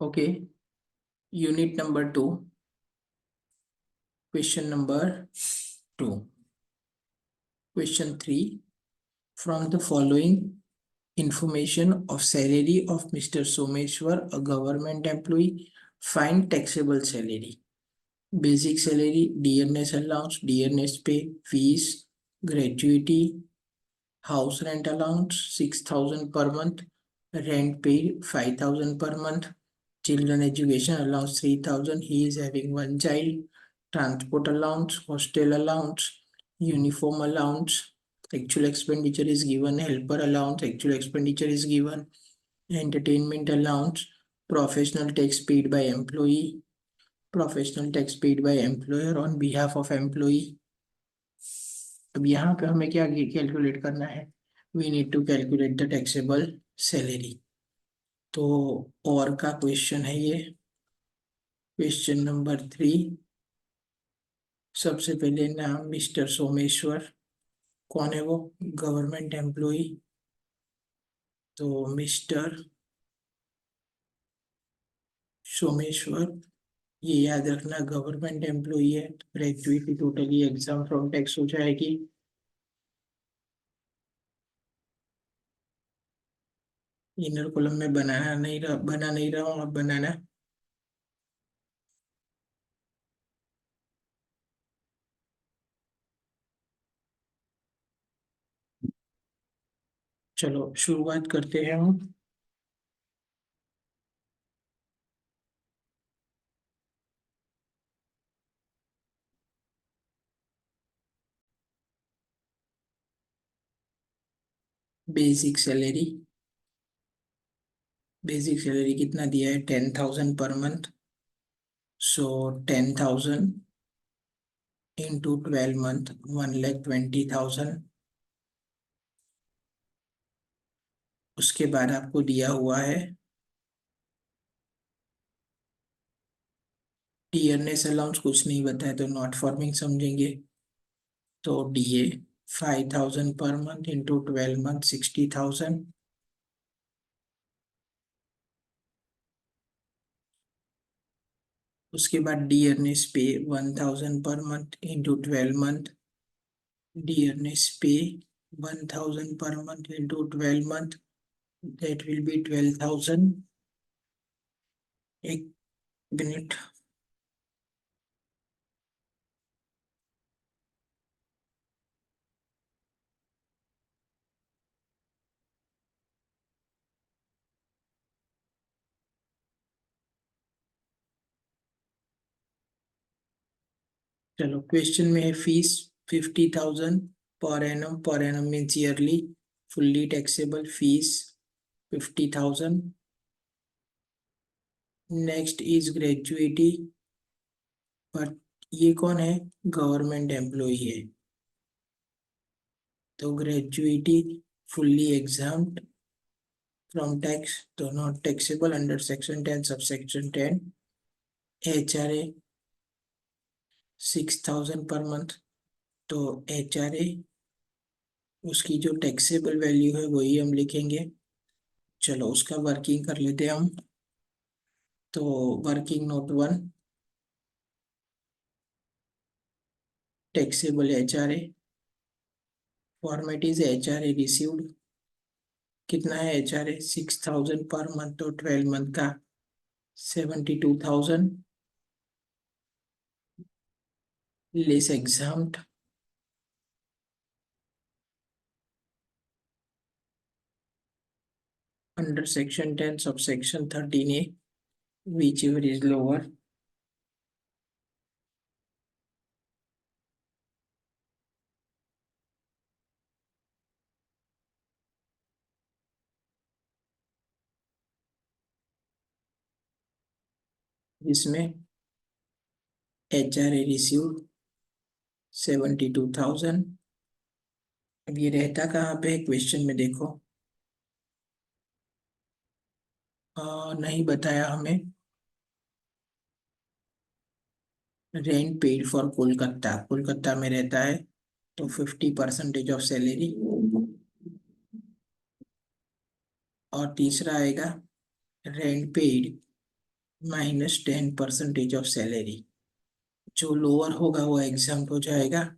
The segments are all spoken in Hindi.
Okay, unit number 2, question number 2. Question 3. From the following information of salary of Mr. Someshwar, a government employee, find taxable salary. Basic salary, dearness allowance, dearness pay, fees, gratuity, house rent allowance 6,000 per month, rent paid 5,000 per month, children education allowance 3,000. He is having one child. Transport allowance, hostel allowance, uniform allowance, actual expenditure is given, helper allowance, actual expenditure is given, entertainment allowance, professional tax paid by employee, professional tax paid by employer on behalf of employee. अब यहाँ पे हमें क्या कैलकुलेट करना है? We need to calculate the taxable salary. तो और का क्वेश्चन है ये. Question number 3. सबसे पहले नाम मिस्टर सोमेश्वर. कौन है वो? Government employee. तो मिस्टर सोमेश्वर, ये याद रखना गवर्नमेंट एम्प्लॉई है. Gratuity totally exempt from tax हो जाएगी. इनर कॉलम में बना नहीं रहा हूँ, अब बनाना. चलो शुरुआत करते हैं हम. Basic salary. बेसिक सैलरी कितना दिया है? 10,000 पर मंथ. सो 10,000 इंटू 12 मंथ 1,20,000. उसके बाद आपको दिया हुआ है टीयरनेस अलाउंस. कुछ नहीं बताया तो नॉट फॉर्मिंग समझेंगे. तो DA 5,000 per month into 12 month 60,000. उसके बाद डियरनेस पे 1,000 per month into 12 month. Dearness पे 1,000 per month into 12 month, that will be 12,000. एक मिनट. चलो क्वेश्चन में है fees 50,000 per annum. Per annum means yearly. Fully taxable fees 50,000. Next is gratuity. पर ये कौन है? गवर्नमेंट एम्प्लॉई है. तो gratuity fully exempt from tax, तो not taxable under section 10 subsection 10. HRA 6,000 per month. तो HRA उसकी जो टैक्सेबल वैल्यू है वही हम लिखेंगे. चलो उसका वर्किंग कर लेते हैं हम. तो working note 1, taxable HRA. Format is HRA received. कितना है HRA? 6,000 per month. तो 12 मंथ का 72,000 less examined under section 10 subsection 13A, whichever is lower. जिसमें HRA रिसीव्ड 72,000. अब ये रहता कहाँ पे? क्वेश्चन में देखो. नहीं बताया हमें. Rent paid for Kolkata, Kolkata में रहता है. तो 50% ऑफ सैलरी. और तीसरा आएगा रेंट पेड -10% ऑफ सैलरी। जो लोअर होगा वो एग्जाम हो जाएगा।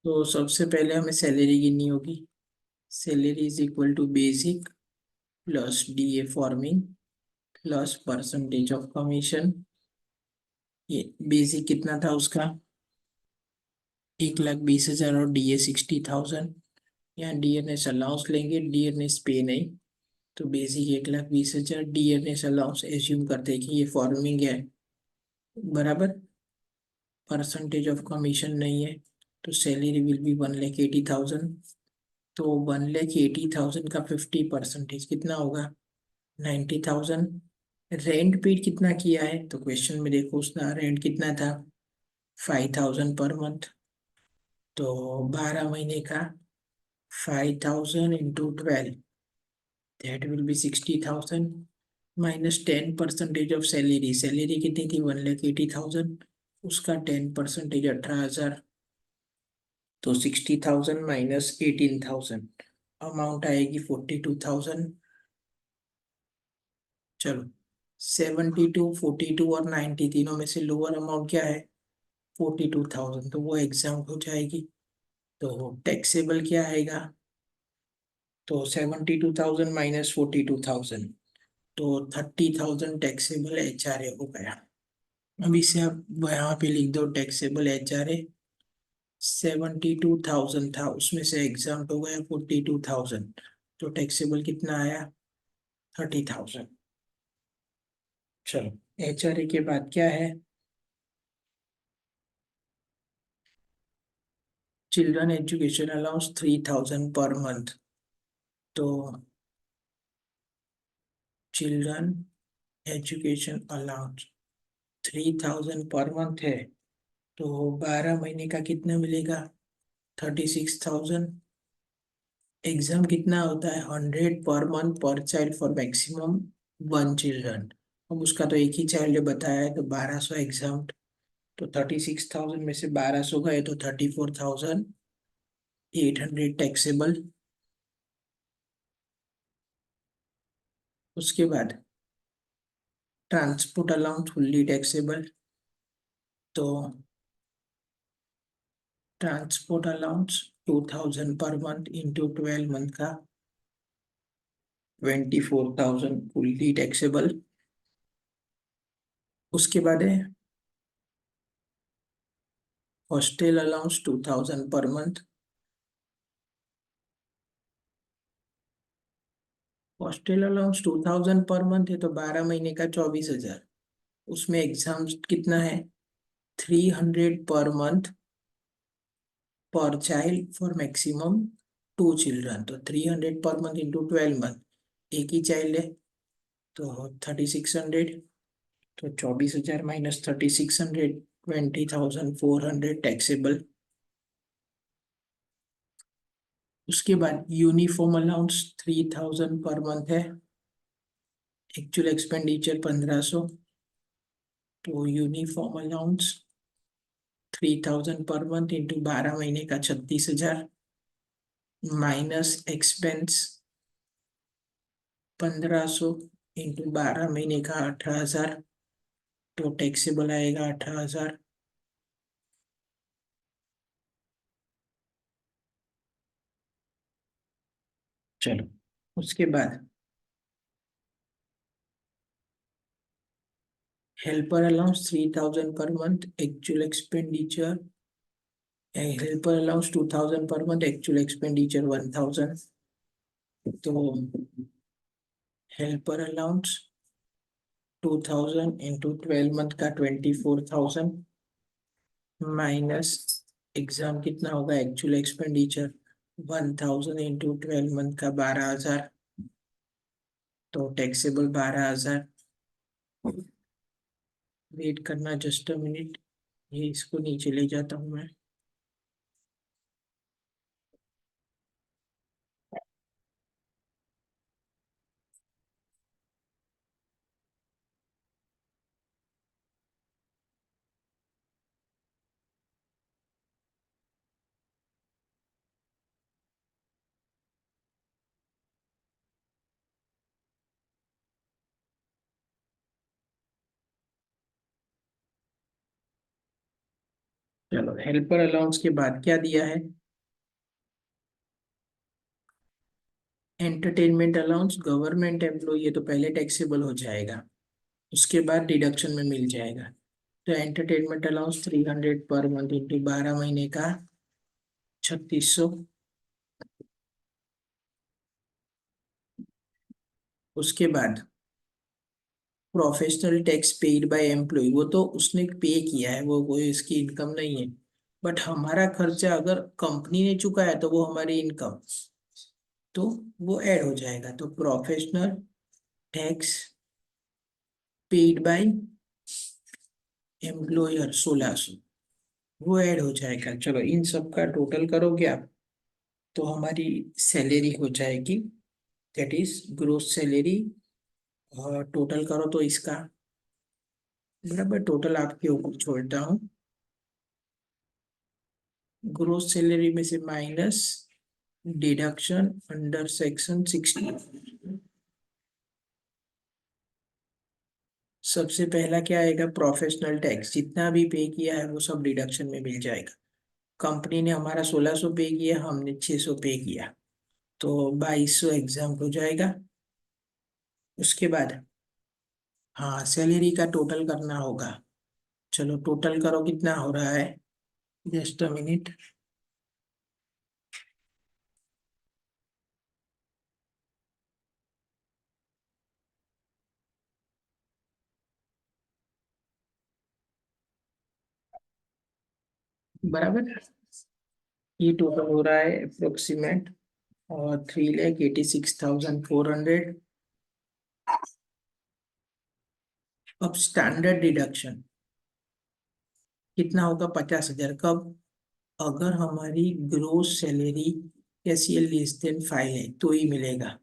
तो सबसे पहले हमें सैलरी गिननी होगी। Salary is equal to basic plus DA forming plus percentage of commission. ये बेसिक कितना था उसका? 1,20,000 और DA 60,000। यहाँ DNS अलाउंस लेंगे, DNS पे नहीं। तो बेसिक 1,20,000, DNS अलाउंस एज्यूम करते हैं कि ये फॉर्मिंग है, बराबर। परसेंटेज ऑफ कमीशन नहीं है, तो सैलरी विल बी 1,80,000। तो 1,80,000 का 50% कितना होगा? 90,000। रेंट पेड कितना किया है? तो क्वेश्चन में देखो, उसका रेंट कितना था? 5,000 पर मंथ। तो 12 महीने का 5,000 into 12, that will be 60,000। Minus 10% of salary. Salary कितनी थी? 1,80,000। उसका 10% 18,000। तो 60,000 माइनस 18,000, अमाउंट आएगी 42,000। चलो, 72, 42 और 90 तीनों में से लोअर अमाउंट क्या है? 42,000, तो वो एग्जाम हो जाएगी। तो टैक्सेबल क्या आएगा? तो 72,000 माइनस 42,000, तो 30,000 टैक्सेबल HRA हो गया। अब इसे आप यहाँ पे लिख दो, टैक्सेबल HRA 72,000 था, उसमें से एग्जाम हो गया 42,000, तो टैक्सेबल कितना आया? 30,000। चलो, HRA के बाद क्या है? Children education allowance 3,000 per month. तो children education allowance 3,000 per month है, तो 12 महीने का कितना मिलेगा? 36,000। एग्जाम कितना होता है? 100 पर मंथ पर चाइल्ड फॉर मैक्सिमम 1 चिल्ड्रन। अब उसका तो एक ही चाइल्ड बताया है, तो 1,200 एग्जाम। तो 36,000 में से 1,200 गए तो 34,800 टैक्सेबल। उसके बाद ट्रांसपोर्ट अलाउंस फुल्ली टैक्सेबल। तो transport allowance 2,000 per month into 12 month का 24,000 फुल्ली टैक्सेबल। उसके बाद है hostel allowance 2,000 per month. Hostel allowance 2,000 per month है, तो 12 महीने का 24,000। उसमें एग्जाम कितना है? 300 पर मंथ पर चाइल्ड फॉर मैक्सिमम 2 चिल्ड्रन। तो 300 पर मंथ इंटू 12 मंथ, एक ही चाइल्ड है, तो 3,600। तो 24,000 माइनस 3,600, 20,400 टैक्सेबल। उसके बाद यूनिफॉर्म अलाउंस 3,000 पर मंथ है, एक्चुअल एक्सपेंडिचर 1,500। तो uniform allowance 3,000 per month into 12 महीने का 36,000 माइनस एक्सपेंस 1,500 इंटू 12 महीने का 18,000, तो टैक्सेबल आएगा 18,000। चलो, उसके बाद helper allowance 3,000 per month, actual expenditure. Helper allowance 2,000 per month, actual expenditure 1,000। तो हेल्पर अलाउंस 2,000 इंटू 12 मंथ का 24,000 माइनस एग्जाम कितना होगा? एक्चुअल एक्सपेंडिचर 1,000 इंटू 12 मंथ का 12,000, तो टैक्सेबल 12,000। वेट करना जस्ट अ मिनट, ये इसको नीचे ले जाता हूँ मैं। चलो, हेल्पर अलाउंस के बाद क्या दिया है? एंटरटेनमेंट अलाउंस, गवर्नमेंट एम्प्लॉय, ये तो पहले टैक्सेबल हो जाएगा, उसके बाद डिडक्शन में मिल जाएगा। तो entertainment allowance 300 per month into 12 महीने का 3600। उसके बाद professional tax paid by employer, वो तो उसने पे किया है, वो कोई इसकी इनकम नहीं है। बट हमारा खर्चा अगर कंपनी ने चुकाया तो वो हमारी इनकम, तो वो ऐड हो जाएगा। तो professional tax paid by employer 1600, वो ऐड हो जाएगा। चलो, इन सब का टोटल करोगे आप तो हमारी सैलरी हो जाएगी, दैट इज ग्रोस सैलरी। और टोटल करो तो इसका बराबर, टोटल आपके ऊपर छोड़ता हूँ। ग्रोस सैलरी में से माइनस डिडक्शन अंडर सेक्शन 60। सबसे पहला क्या आएगा? प्रोफेशनल टैक्स, जितना भी पे किया है वो सब डिडक्शन में मिल जाएगा। कंपनी ने हमारा 1600 पे किया, हमने 600 पे किया, तो 2200 एग्जाम हो जाएगा। उसके बाद हाँ, सैलरी का टोटल करना होगा। चलो, टोटल करो कितना हो रहा है, जस्ट अ मिनट। बराबर, ये टोटल हो रहा है अप्रोक्सीमेट और 3,86,400। अब स्टैंडर्ड डिडक्शन कितना होगा? 50,000। कब? अगर हमारी ग्रोस सैलरी कैसी है, लेस देन 5 है तो ही मिलेगा।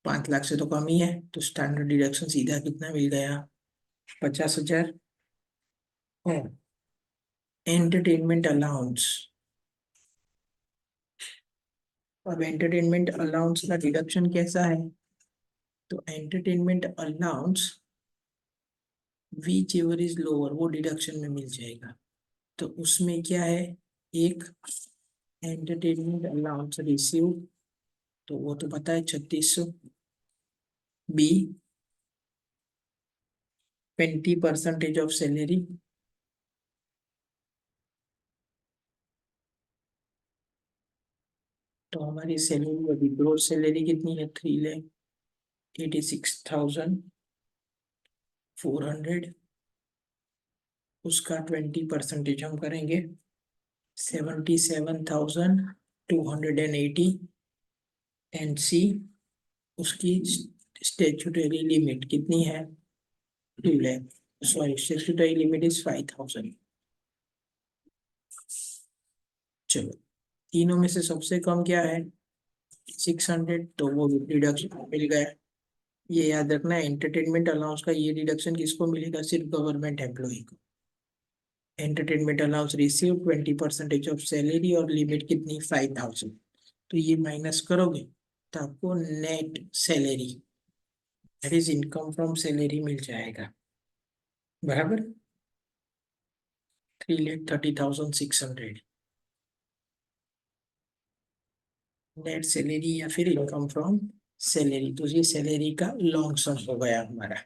5 लाख से तो कम ही है, तो स्टैंडर्ड डिडक्शन सीधा कितना मिल गया? 50,000। और एंटरटेनमेंट अलाउंस, अब एंटरटेनमेंट अलाउंस का डिडक्शन कैसा है? तो entertainment allowance which ever is lower, वो डिडक्शन में मिल जाएगा। तो उसमें क्या है? एक एंटरटेनमेंट अलाउंस रिसीव, तो वो तो पता है 3600। बी 20% ऑफ सैलरी, तो हमारी सैलरी अभी ग्रोस सैलरी कितनी है? 3,86,400। उसका 20% हम करेंगे, 77,280। एंड सी, उसकी स्टेचुटरी लिमिट कितनी है? 2 lakh. Sorry, statutory limit is 5,000। चलो, तीनों में से सबसे कम क्या है? 600, तो वो डिडक्शन मिल गया। ये याद रखना, एंटरटेनमेंट अलाउंस का ये डिडक्शन किसको मिलेगा? सिर्फ गवर्नमेंट एम्प्लॉय को। Entertainment allowance receive 20% of salary, और लिमिट कितनी? 5,000। तो ये माइनस करोगे तो आपको net salary, that is income from salary, मिल जाएगा। बराबर, 3,30,600 नेट सैलरी या फिर इनकम फ्रॉम सैलरी। तो ये सैलरी का लॉन्ग सम हो गया हमारा।